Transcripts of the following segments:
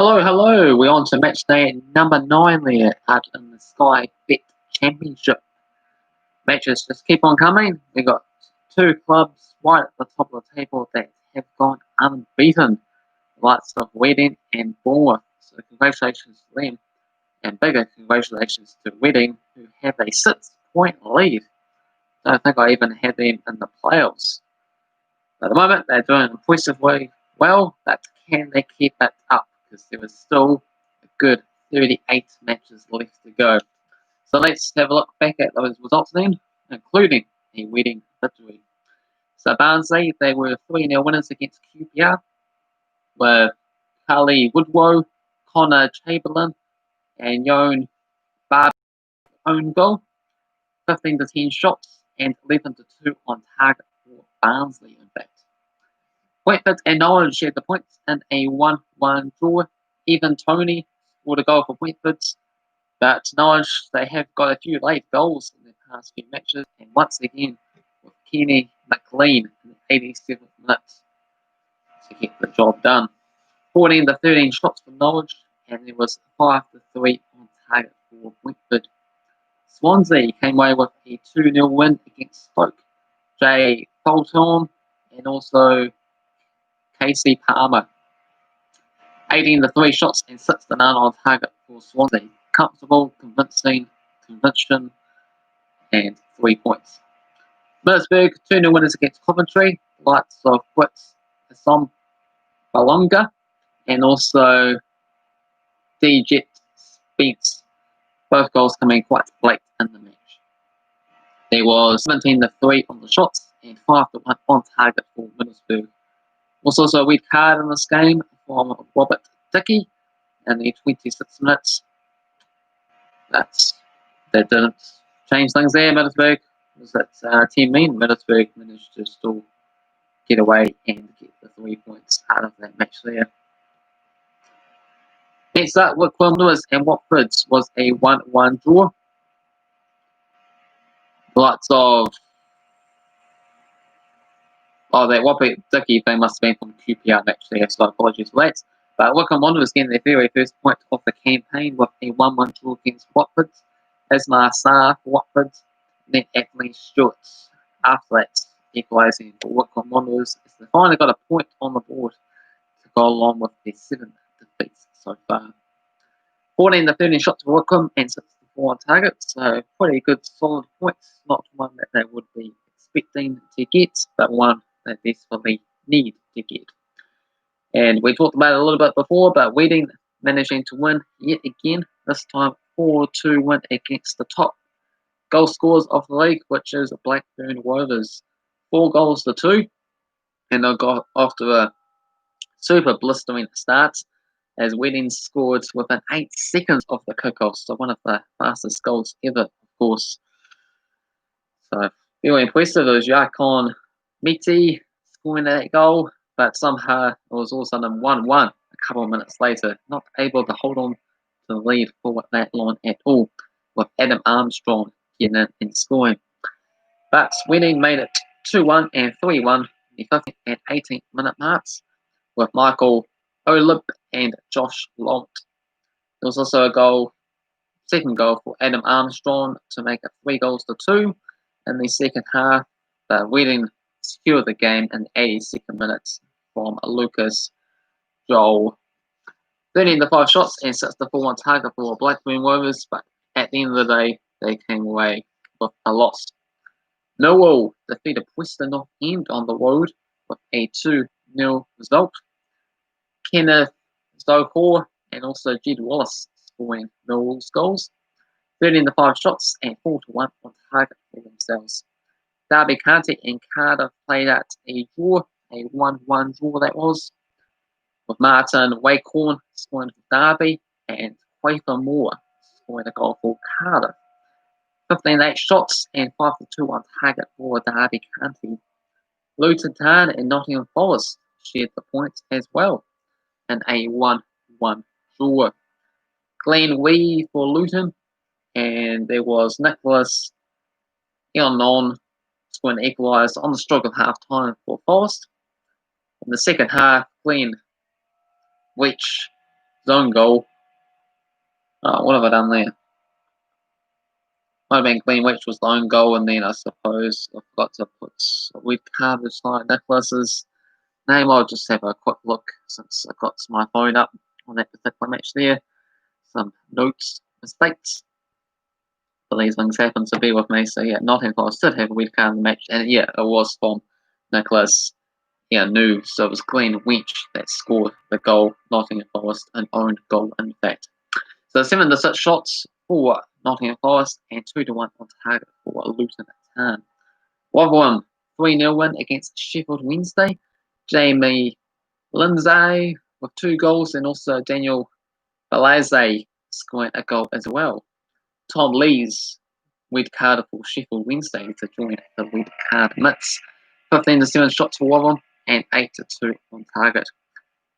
Hello, hello. We're on to match day number 9 there out in the Sky Bet Championship. Matches just keep on coming. We've got two clubs right at the top of the table that have gone unbeaten. The likes of Reading and Bournemouth. So congratulations to them. And bigger congratulations to Reading, who have a 6-point lead. Don't think I even had them in the playoffs. At the moment, they're doing impressively well, but can they keep it up? Because there was still a good 38 matches left to go. So let's have a look back at those results then, including a Reading victory. So Barnsley, they were 3-0 winners against QPR, with Carly Woodrow, Connor Chamberlain, and Yon Barber's own goal. 15 to 10 shots and 11 to 2 on target for Barnsley, in fact. Whitford and Norwich shared the points in a 1-1 draw. Even Tony scored a goal for Whitford, but Norwich, they have got a few late goals in their past few matches, and once again with Kenny McLean in the 87th minute to get the job done. 14 to 13 shots for Norwich, and there was 5 to 3 on target for Whitford. Swansea came away with a 2-0 win against Stoke. Jay Fulton and also Casey Palmer. 18 to 3 shots and 6 to 9 on target for Swansea. Comfortable, convincing, conviction, and 3 points. Middlesbrough, 2-0 winners against Coventry. Likes of Brits, Assam Balunga, and also D-Jet Spence. Both goals coming quite late in the match. There was 17 to 3 on the shots and 5 to 1 on target for Middlesbrough. Was also a red card in this game from Robert Dickey in the 26 minutes. That didn't change things there. Middlesbrough was at 10 men. Middlesbrough managed to still get away and get the 3 points out of that match there. Next up, Wycombe Lewis and Watford's was a 1-1 draw. Lots of that Robert Dickey thing must have been from QPR match there, so apologies for that. But Wycombe Wanderers getting their very first point of the campaign with a 1-1 draw against Watford. Ismar Sarr for Watford, then Anthony Stewart after that, equalising for Wycombe Wanderers as they finally got a point on the board to go along with their 7 defeats so far. 14 to 13 shots for Wycombe and 6 to 4 on target, so pretty good solid points. Not one that they would be expecting to get, but one they desperately need to get. And we talked about it a little bit before, but Reading managing to win yet again, this time 4-2 win against the top goal scorers of the league, which is Blackburn Rovers. 4 goals to 2, and they got off to a super blistering start as Reading scored within 8 seconds of the kickoff, so one of the fastest goals ever, of course. So very impressive. It was Yakon Miti scoring that goal, but somehow it was all of a sudden 1-1 a couple of minutes later. Not able to hold on to the lead for that long at all, with Adam Armstrong getting in and scoring. But Reading made it 2-1 and 3-1 in the 15th and 18th minute marks, with Michael Olib and Josh Long. There was also a second goal for Adam Armstrong to make it 3 goals to 2 in the second half. But Reading secured the game in the 82nd minutes from Lucas Joel. 13 to 5 shots and 6 to 4 on target for Blackburn Rovers, but at the end of the day, they came away with a loss. Millwall defeated Preston North End on the road with a 2-0 result. Kenneth Zokor and also Jed Wallace scoring Millwall's goals. 13 to 5 shots and 4 to 1 on target for themselves. Derby County and Cardiff played out a draw, a 1-1 draw that was, with Martin Waghorn scoring for Derby and Quaker Moore scoring a goal for Cardiff. 15-8 shots and 5 to 2 on target for Derby County. Luton Town and Nottingham Forest shared the points as well in a 1-1 draw. Glenn Wee for Luton, and there was Nicholas Eonon scoring equalised on the stroke of half-time for Forest. In the second half, Glenn Weech Zone goal. Oh, what have I done there? Might have been Glenn Which was the own goal, and then I suppose I forgot to put a red card beside Nicholas's name. I'll just have a quick look since I got my phone up on that particular match there. Some notes, mistakes. But these things happen, so bear with me. So yeah, Nottingham Forest did have a red card in the match, and yeah, it was from Nicholas. Yeah, new. So it was Glenn Winch that scored the goal. Nottingham Forest, an owned goal, in fact. So 7-6 shots for Nottingham Forest and 2-1 on target for Luton Town. Rotherham 3-0 win against Sheffield Wednesday. Jamie Lindsay with 2 goals, and also Daniel Balaze scoring a goal as well. Tom Lees red card for Sheffield Wednesday to join the red card mitts. 15-7 shots for Rotherham and 8-2 on target.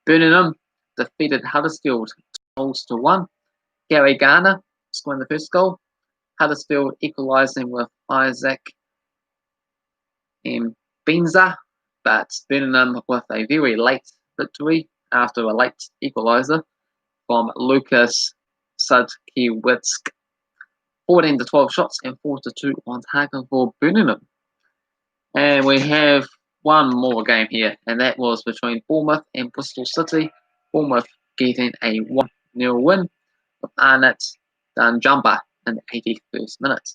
Birmingham defeated Huddersfield 2-1. Gary Garner scoring the first goal. Huddersfield equalising with Isaac Benza, but Birmingham with a very late victory after a late equaliser from Lucas Sadkiewicz. 14-12 shots and 4-2 on target for Birmingham. And we have one more game here, and that was between Bournemouth and Bristol City. Bournemouth getting a 1-0 win with Arnett Danjumba in the 81st minute.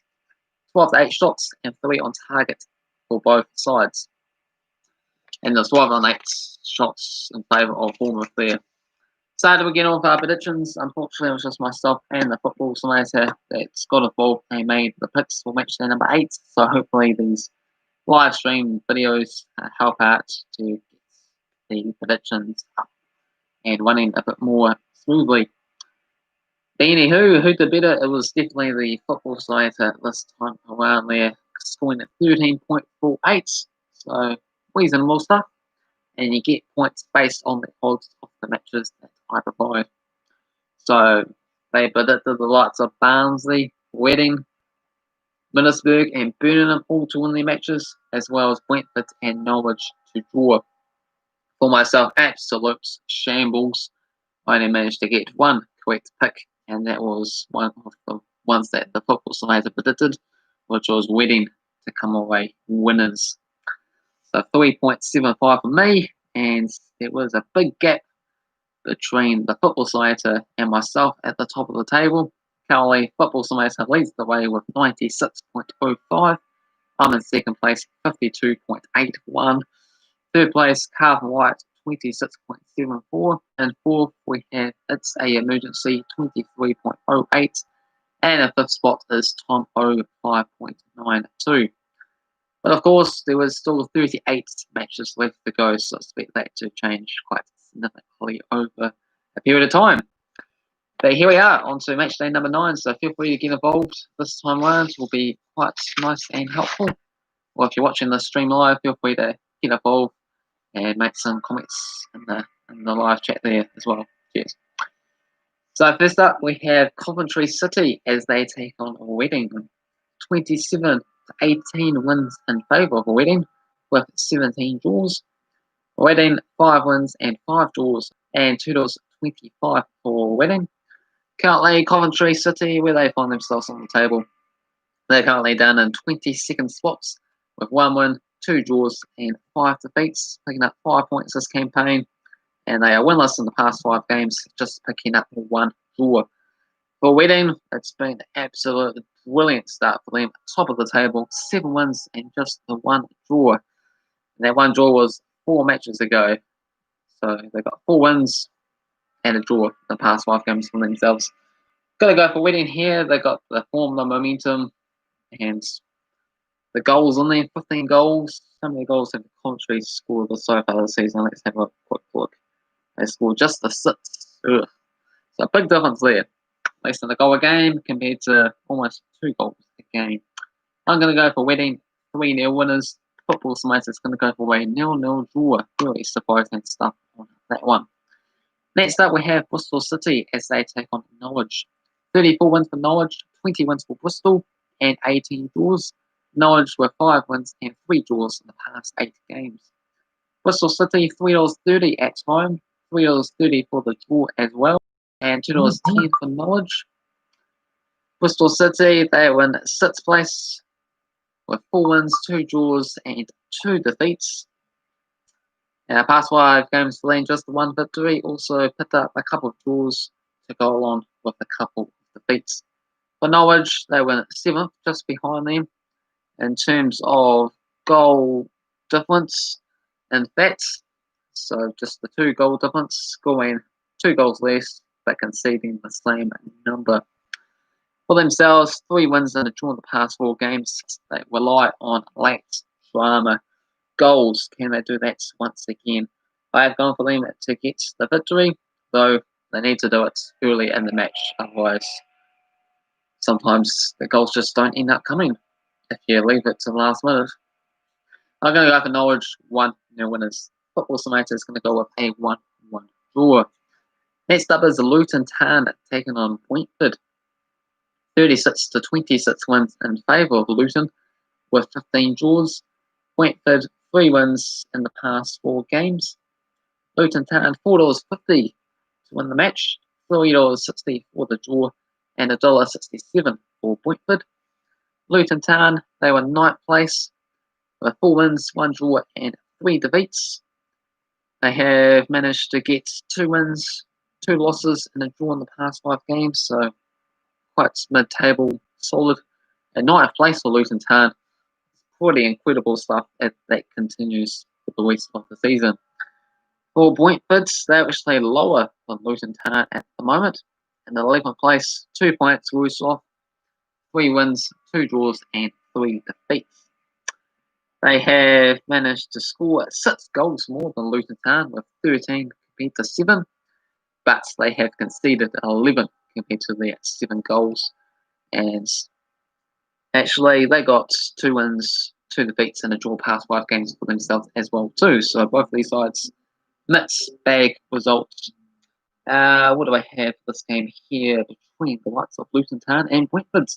12-8 shots and 3 on target for both sides. And there's 12-8 shots in favour of Bournemouth there. So to begin off our predictions, unfortunately it was just myself and the football simulator that got involved and made the picks for matchday number 8. So hopefully these live stream videos help out to get the predictions up and running a bit more smoothly. But anywho, who did better? It was definitely the football simulator this time around there, scoring at 13.48. So reasonable stuff. And you get points based on the odds of the matches that I provide. So they predicted the likes of Barnsley, Reading, Middlesbrough and Birmingham all to win their matches, as well as Brentford and Norwich to draw. For myself, absolute shambles. I only managed to get one correct pick, and that was one of the ones that the football simulator predicted, which was Reading to come away winners. So 3.75 for me, and there was a big gap between the football simulator and myself at the top of the table. Currently, football simulator leads the way with 96.05. I'm in second place, 52.81. Third place, Cavan Wright, 26.74. And fourth, we have It's a Emergency, 23.08. And the fifth spot is Tom O, 5.92. But of course, there was still 38 matches left to go, so I expect that to change quite significantly over a period of time. But here we are, on to match day number 9, so feel free to get involved this time around. It will be quite nice and helpful. Or if you're watching the stream live, feel free to get involved and make some comments in the live chat there as well. Cheers. So first up, we have Coventry City as they take on Reading. 27-18 wins in favour of Reading, with 17 draws. Reading 5 wins and 5 draws, and 2.25 for Reading. Currently, Coventry City, where they find themselves on the table, they're currently down in 22nd spots with 1 win, 2 draws, and 5 defeats, picking up 5 points this campaign. And they are winless in the past 5 games, just picking up 1 draw. For Reading, it's been an absolute brilliant start for them. Top of the table, 7 wins and just the 1 draw. And that 1 draw was 4 matches ago. So they've got 4 wins and a draw in the past 5 games for themselves. Got to go for Reading here. They got the form, the momentum, and the goals on there. 15 goals. How many goals have Coventry scored so far this season? Let's have a quick look. They scored just the 6. Ugh. So a big difference there. Less than a goal a game compared to almost 2 goals a game. I'm going to go for Reading 3-0 winners. Football simulator is going to go for a 0-0 draw. Really surprising stuff on that one. Next up, we have Bristol City as they take on Norwich. 34 wins for Norwich, 20 wins for Bristol, and 18 draws. Norwich were 5 wins and 3 draws in the past 8 games. Bristol City $3.30 at home, $3.30 for the draw as well. and $2.10 for Norwich. Bristol City, they win 6th place with 4 wins, 2 draws, and 2 defeats. Past 5 games for them, just the 1 victory. Also picked up a couple of draws to go along with a couple of defeats. For Norwich, they win 7th, just behind them in terms of goal difference and bets. So just the 2 goal difference, scoring 2 goals less, but conceding the same number. For themselves, 3 wins and a draw in the past 4 games. They rely on late drama goals. Can they do that once again? I have gone for them to get the victory, though they need to do it early in the match. Otherwise, sometimes the goals just don't end up coming if you leave it to the last minute. I'm going to go for Norwich 1-0 winners. Football Simulator is going to go with a 1-1 draw. Next up is Luton Town taking on Brentford. 36-26 wins in favour of Luton with 15 draws. Brentford 3 wins in the past 4 games. Luton Town $4.50 to win the match, $3.60 for the draw, and $1.67 for Brentford. Luton Town, they were 9th place with 4 wins, 1 draw, and 3 defeats. They have managed to get 2 wins, 2 losses, and a draw in the past 5 games, so quite mid-table, solid. And 9th place for Luton Town. Pretty incredible stuff as that continues for the rest of the season. For Brentford, they're actually lower than Luton Town at the moment. In the 11th place, 2 points worse off, 3 wins, 2 draws, and 3 defeats. They have managed to score 6 goals more than Luton Town with 13 compared to 7, but they have conceded 11 compared to their 7 goals. And actually, they got 2 wins, 2 defeats, and a draw past 5 games for themselves as well too. So both of these sides, mixed bag results. What do I have for this game here between the likes of Luton Town and Brentford?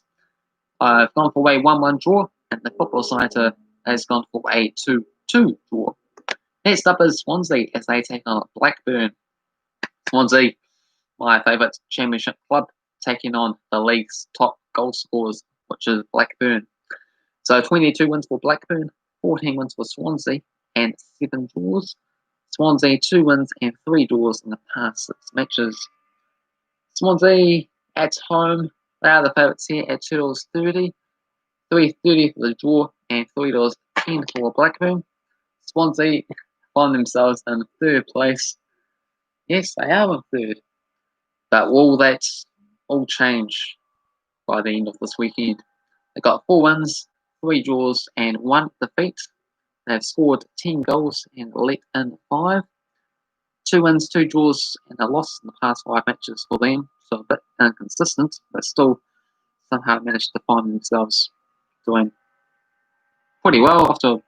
I've gone for a 1-1 draw, and the Football Society has gone for a 2-2 draw. Next up is Swansea as they take on Blackburn. Swansea, my favourite championship club, taking on the league's top goal scorers, which is Blackburn. So 22 wins for Blackburn, 14 wins for Swansea, and 7 draws. Swansea 2 wins and 3 draws in the past 6 matches. Swansea at home, they are the favourites here at $2.30, $3.30 for the draw, and $3.10 for Blackburn. Swansea find themselves in 3rd place. Yes, they are in 3rd. But will that all change by the end of this weekend? They got 4 wins, 3 draws, and 1 defeat. They've scored 10 goals and let in 5. 2 wins, 2 draws, and a loss in the past 5 matches for them. So a bit inconsistent, but still somehow managed to find themselves doing pretty well after a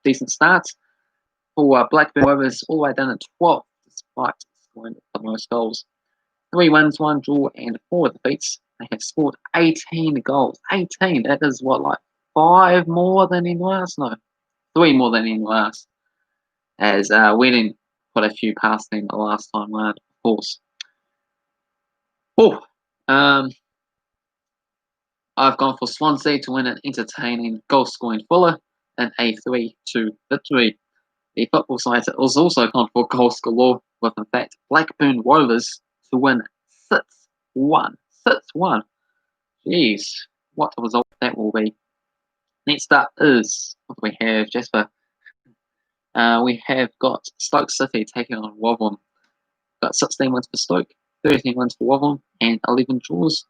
decent start. For Blackburn Rovers, all the way down at 12th, despite scoring the most goals. 3 wins, 1 draw, and 4 defeats. They have scored 18 goals. 18, that is what, like 5 more than anyone else? No, 3 more than anyone else. As we didn't put a few past them the last time round, of course. I've gone for Swansea to win an entertaining goal-scoring thriller and a 3-2 victory. The Football side has also gone for goals galore, with in fact Blackburn Rovers to win 6-1. 6-1. Jeez, what a result that will be. Next up is, what do we have, Jasper? We have got Stoke City taking on Rotherham. Got 16 wins for Stoke, 13 wins for Rotherham, and 11 draws.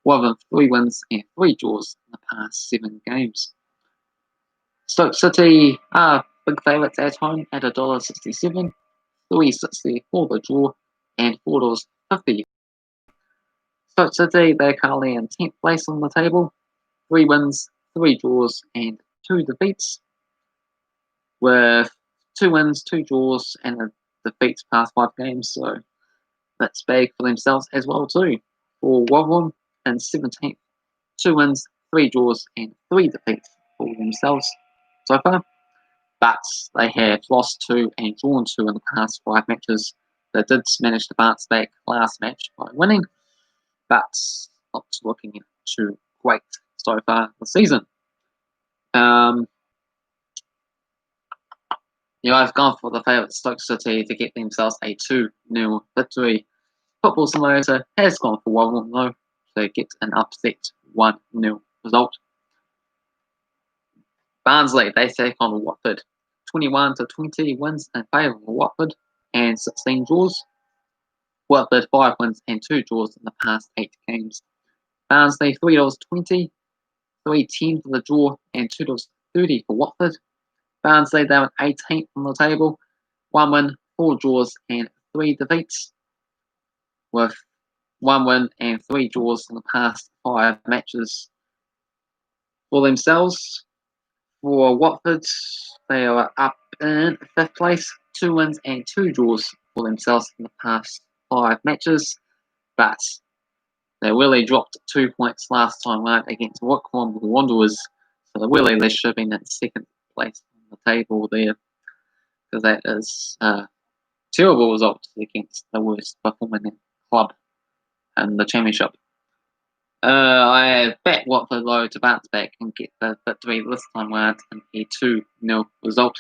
Rotherham 3 wins and 3 draws in the past 7 games. Stoke City are big favourites at home at $1.67, $3.60 for the draw, and $4.50. Stoke City, they're currently in 10th place on the table, 3 wins, 3 draws, and 2 defeats, with 2 wins, 2 draws, and a defeats past 5 games. So that's big for themselves as well too. For Rotherham in 17th, 2 wins, 3 draws, and 3 defeats for themselves so far. But they have lost 2 and drawn 2 in the past 5 matches. They did manage to bounce back last match by winning, but not looking too great so far this season. I've gone for the favourite Stoke City to get themselves a 2-0 victory. Football Simulator has gone for 1-1 though, to get an upset 1-0 result. Barnsley, they take on Watford. 21-20 wins in favour of Watford and 16 draws. Watford 5 wins and 2 draws in the past 8 games. Barnsley $3.20, $3.10 for the draw and $2.30 for Watford. Barnsley, they were 18th on the table, 1 win, 4 draws and 3 defeats, with 1 win and 3 draws in the past 5 matches for themselves. For Watford, they are up in 5th place, 2 wins and 2 draws for themselves in the past 5 matches, but they really dropped 2 points last time out against Wycombe Wanderers, so really they should have been in 2nd place on the table there, because that is a terrible result against the worst performing club in the Championship. I bet Watford though to bounce back and get the victory this time around in a 2-0 result.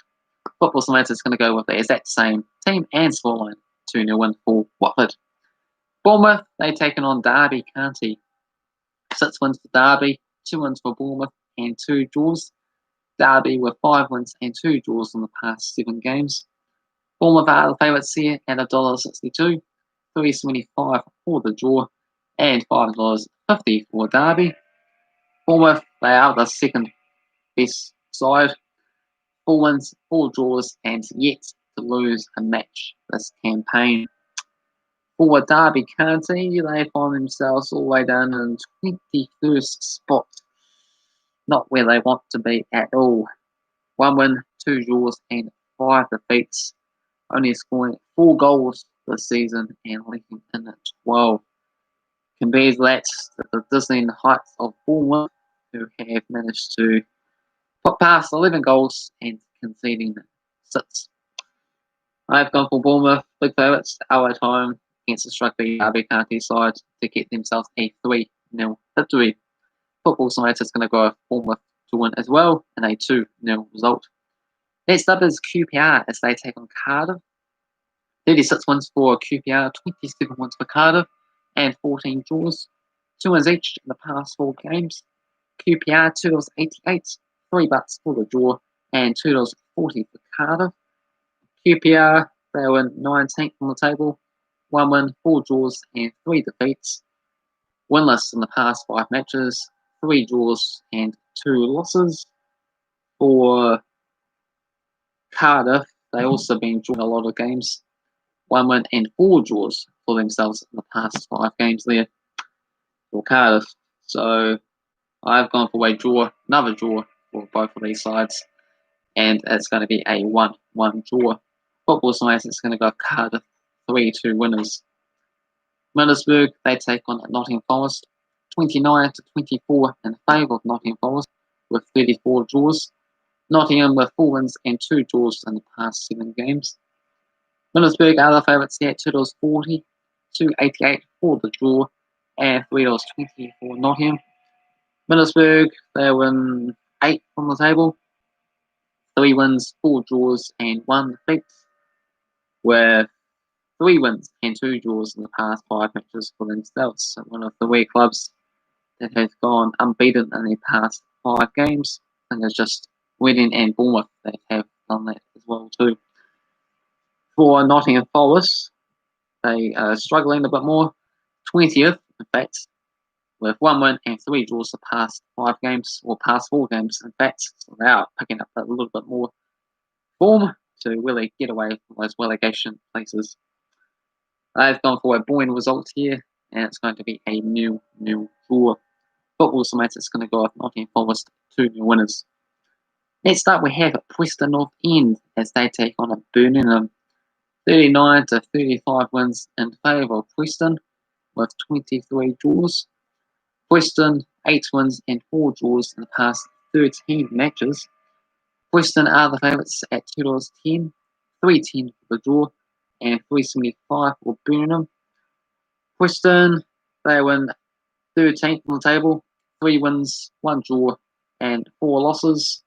Football Simulator is going to go with the exact same team and scoreline, 2-0 win for Watford. Bournemouth, they taken on Derby County. 6 wins for Derby, 2 wins for Bournemouth and 2 draws. Derby with 5 wins and 2 draws in the past 7 games. Bournemouth are the favourites here at $1.62, $3.75 for the draw and $5.50 for Derby. Bournemouth, they are the 2nd best side. 4 wins, 4 draws and yet to lose a match this campaign. For Derby County, they find themselves all the way down in 21st spot. Not where they want to be at all. 1 win, 2 draws and 5 defeats. Only scoring 4 goals this season and leaking in at 12. Compared to that, the Disney Heights of Bournemouth, who have managed to put past 11 goals and conceding 6. I've gone for Bournemouth, big favourites, out at home against the struggling Derby County side to get themselves a 3-0 victory. Football Simulator is going to go with Bournemouth to win as well in a 2-0 result. Next up is QPR as they take on Cardiff. 36 wins for QPR, 27 wins for Cardiff, and 14 draws. 2 wins each in the past 4 games. QPR $2.88, $3 for the draw, and $2.40 for Cardiff. QPR, they were 19th on the table, 1 win, 4 draws, and 3 defeats. Winless in the past 5 matches, 3 draws and 2 losses. For Cardiff, they also been drawing a lot of games, 1 win and 4 draws for themselves in the past 5 games there for Cardiff. So I've gone for a draw, another draw for both of these sides, and it's going to be a 1-1 draw. Football Simulator is going to go Cardiff 3-2 winners. Middlesbrough, they take on Nottingham Forest, 29-24 in favour of Nottingham Forest with 34 draws. Nottingham with 4 wins and 2 draws in the past 7 games. Middlesbrough are the favourites here, $2.40, $2.88 for the draw, and $3.20 for Nottingham. Middlesbrough, they win 8 on the table, 3 wins, 4 draws, and 1 defeat, with 3 wins and 2 draws in the past 5 matches for themselves. So one of the weak clubs that has gone unbeaten in the past 5 games, and it's just Reading and Bournemouth that have done that as well too. For Nottingham Forest, they are struggling a bit more, 20th in fact, with 1 win and 3 draws the past 5 games, or past 4 games in fact, so they are picking up a little bit more form to really get away from those relegation places. I've gone for a boring result here, and it's going to be a 0-0 draw. Football Simulator is going to go with Nottingham Forest 2-0 winners. Next up, we have Preston North End as they take on a Birmingham. 39-35 wins in favour of Preston with 23 draws. Preston 8 wins and 4 draws in the past 13 matches. Preston are the favourites at $2.10, $3.10 for the draw, and 375 for Birmingham. Preston, they win 13th on the table, 3 wins, 1 draw, and 4 losses.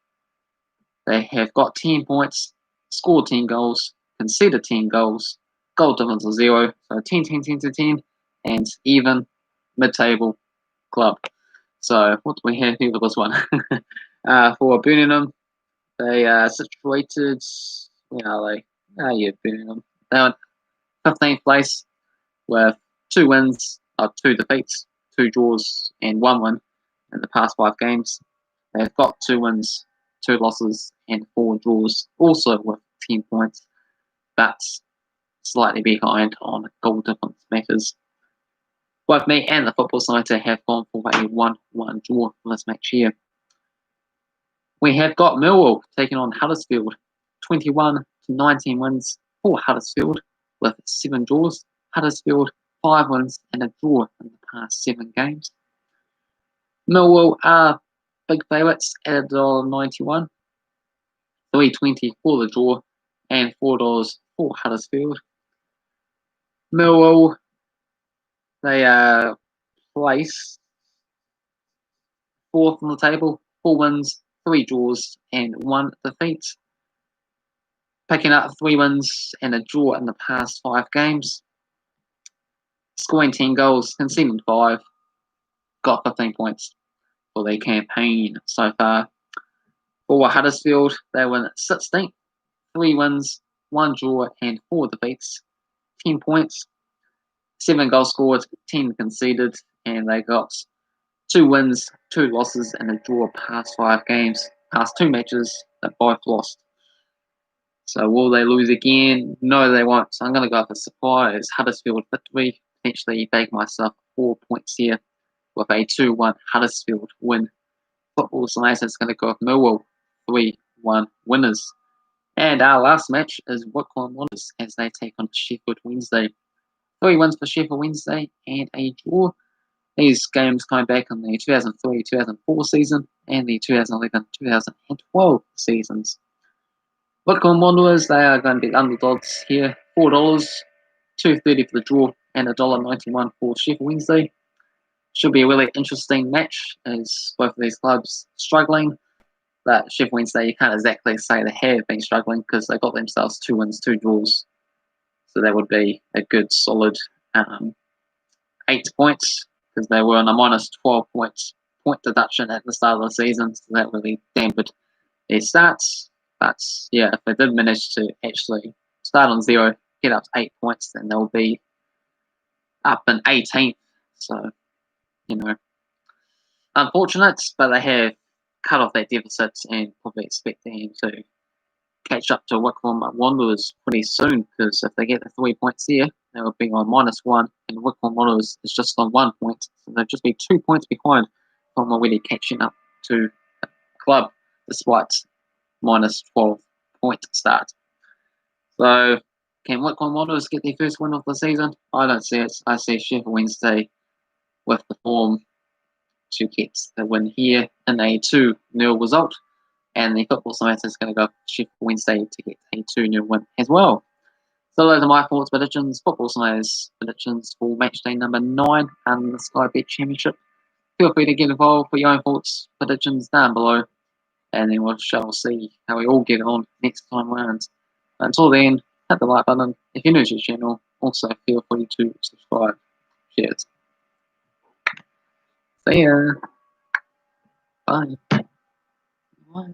They have got 10 points, scored 10 goals, conceded 10 goals, goal difference of 0, so 10, 10, 10 to 10, and even mid-table club. So what do we have here for this one? For Birmingham, they are situated, where are they? Birmingham. They're in 15th place with 2 wins, 2 defeats, 2 draws, and 1 win in the past 5 games. They've got 2 wins, 2 losses, and 4 draws, also with 10 points. That's slightly behind on goal difference matters. Both me and the Football Society have gone for a 1-1 draw for this match here. We have got Millwall taking on Huddersfield, 21 to 19 wins for Huddersfield with 7 draws. Huddersfield 5 wins and a draw in the past 7 games. Millwall are big favourites at $1.91, $3.20 for the draw, and $4 for Huddersfield. Millwall, they are placed 4th on the table, 4 wins, 3 draws, and 1 defeat. Picking up 3 wins and a draw in the past 5 games. Scoring 10 goals, conceding 5. Got 15 points for their campaign so far. For Huddersfield, they win 16th, 3 wins, 1 draw, and 4 defeats. 10 points, 7 goals scored, 10 conceded, and they got 2 wins, 2 losses, and a draw past 5 games. Past 2 matches, they both lost. So will they lose again? No, they won't. So I'm going to go for surprise Huddersfield victory. Potentially bag myself 4 points here with a 2-1 Huddersfield win. Football Science is going to go with Millwall 3-1 winners. And our last match is Wycombe Wanderers as they take on Sheffield Wednesday. 3 wins for Sheffield Wednesday and a draw. These games come back in the 2003-2004 season and the 2011-2012 seasons. Wycombe Wanderers, they are going to be underdogs here. $4, $2.30 for the draw, and $1.91 for Sheffield Wednesday. Should be a really interesting match as both of these clubs struggling. But Sheffield Wednesday, you can't exactly say they have been struggling because they got themselves 2 wins, 2 draws. So that would be a good solid 8 points because they were on a minus 12 points point deduction at the start of the season. So that really dampened their starts. But yeah, if they did manage to actually start on 0, get up to 8 points, then they'll be up in 18th. So, unfortunate, but they have cut off that deficit and probably expect them to catch up to Wycombe Wanderers pretty soon because if they get the 3 points there, they will be on -1, and Wycombe Wanderers is just on 1 point. So they'll just be 2 points behind from already catching up to the club despite -12 point start. So, can Wycombe Wanderers get their first win of the season? I don't see it. I see Sheffield Wednesday with the form to get the win here in a 2-0 result. And the Football Science is going to go Sheffield Wednesday to get a 2-0 win as well. So those are my thoughts, predictions, Football Science predictions for Matchday number 9 and the Sky Bet Championship. Feel free to get involved with your own thoughts, predictions down below. And then we shall see how we all get on next time around. Until then, hit the like button. If you're new to the channel, also feel free to subscribe. Cheers. See ya. Bye. Bye.